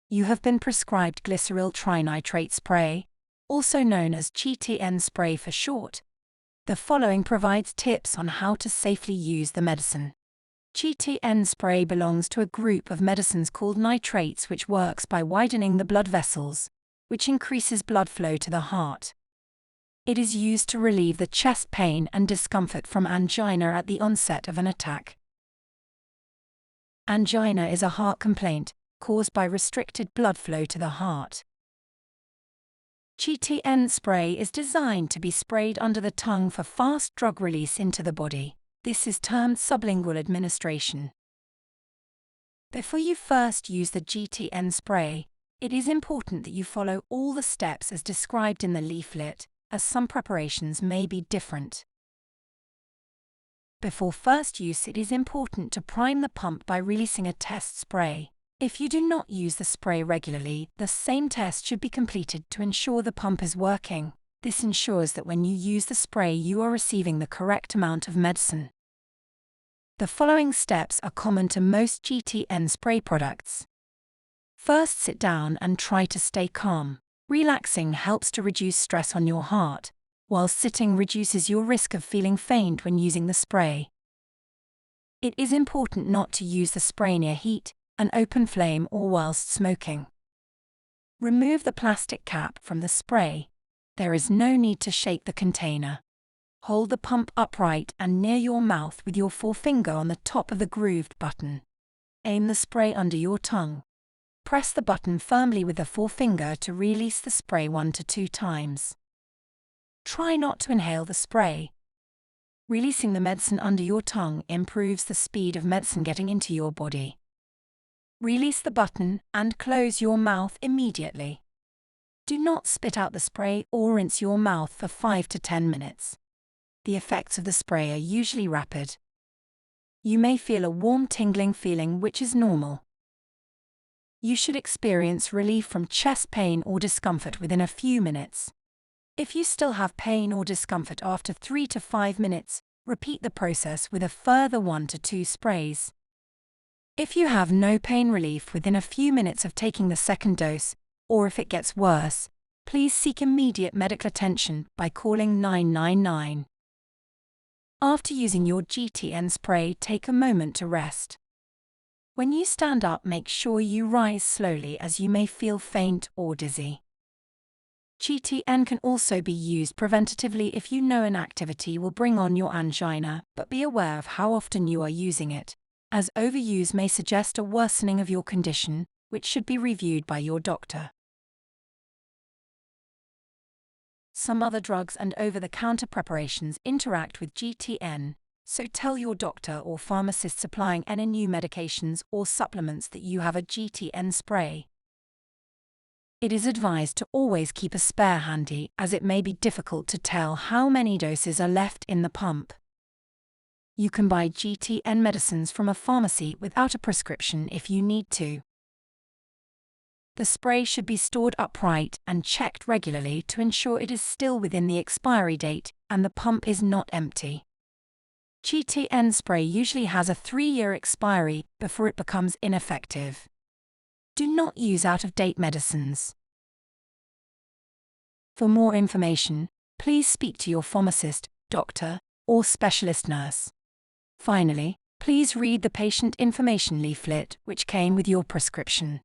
You have been prescribed glyceryl trinitrate spray, also known as GTN spray for short. The following provides tips on how to safely use the medicine. GTN spray belongs to a group of medicines called nitrates, which works by widening the blood vessels, which increases blood flow to the heart. It is used to relieve the chest pain and discomfort from angina at the onset of an attack. Angina is a heart complaint caused by restricted blood flow to the heart. GTN spray is designed to be sprayed under the tongue for fast drug release into the body. This is termed sublingual administration. Before you first use the GTN spray, it is important that you follow all the steps as described in the leaflet, as some preparations may be different. Before first use, it is important to prime the pump by releasing a test spray. If you do not use the spray regularly, the same test should be completed to ensure the pump is working. This ensures that when you use the spray, you are receiving the correct amount of medicine. The following steps are common to most GTN spray products. First, sit down and try to stay calm. Relaxing helps to reduce stress on your heart, while sitting reduces your risk of feeling faint when using the spray. It is important not to use the spray near heat, an open flame, or whilst smoking. Remove the plastic cap from the spray. There is no need to shake the container. Hold the pump upright and near your mouth with your forefinger on the top of the grooved button. Aim the spray under your tongue. Press the button firmly with the forefinger to release the spray 1 to 2 times. Try not to inhale the spray. Releasing the medicine under your tongue improves the speed of medicine getting into your body. Release the button and close your mouth immediately. Do not spit out the spray or rinse your mouth for 5 to 10 minutes. The effects of the spray are usually rapid. You may feel a warm tingling feeling, which is normal. You should experience relief from chest pain or discomfort within a few minutes. If you still have pain or discomfort after 3 to 5 minutes, repeat the process with a further 1 to 2 sprays. If you have no pain relief within a few minutes of taking the second dose, or if it gets worse, please seek immediate medical attention by calling 999. After using your GTN spray, take a moment to rest. When you stand up, make sure you rise slowly, as you may feel faint or dizzy. GTN can also be used preventatively if you know an activity will bring on your angina, but be aware of how often you are using it, as overuse may suggest a worsening of your condition, which should be reviewed by your doctor. Some other drugs and over-the-counter preparations interact with GTN, so tell your doctor or pharmacist supplying any new medications or supplements that you have a GTN spray. It is advised to always keep a spare handy, as it may be difficult to tell how many doses are left in the pump. You can buy GTN medicines from a pharmacy without a prescription if you need to. The spray should be stored upright and checked regularly to ensure it is still within the expiry date and the pump is not empty. GTN spray usually has a 3-year expiry before it becomes ineffective. Do not use out-of-date medicines. For more information, please speak to your pharmacist, doctor, or specialist nurse. Finally, please read the patient information leaflet which came with your prescription.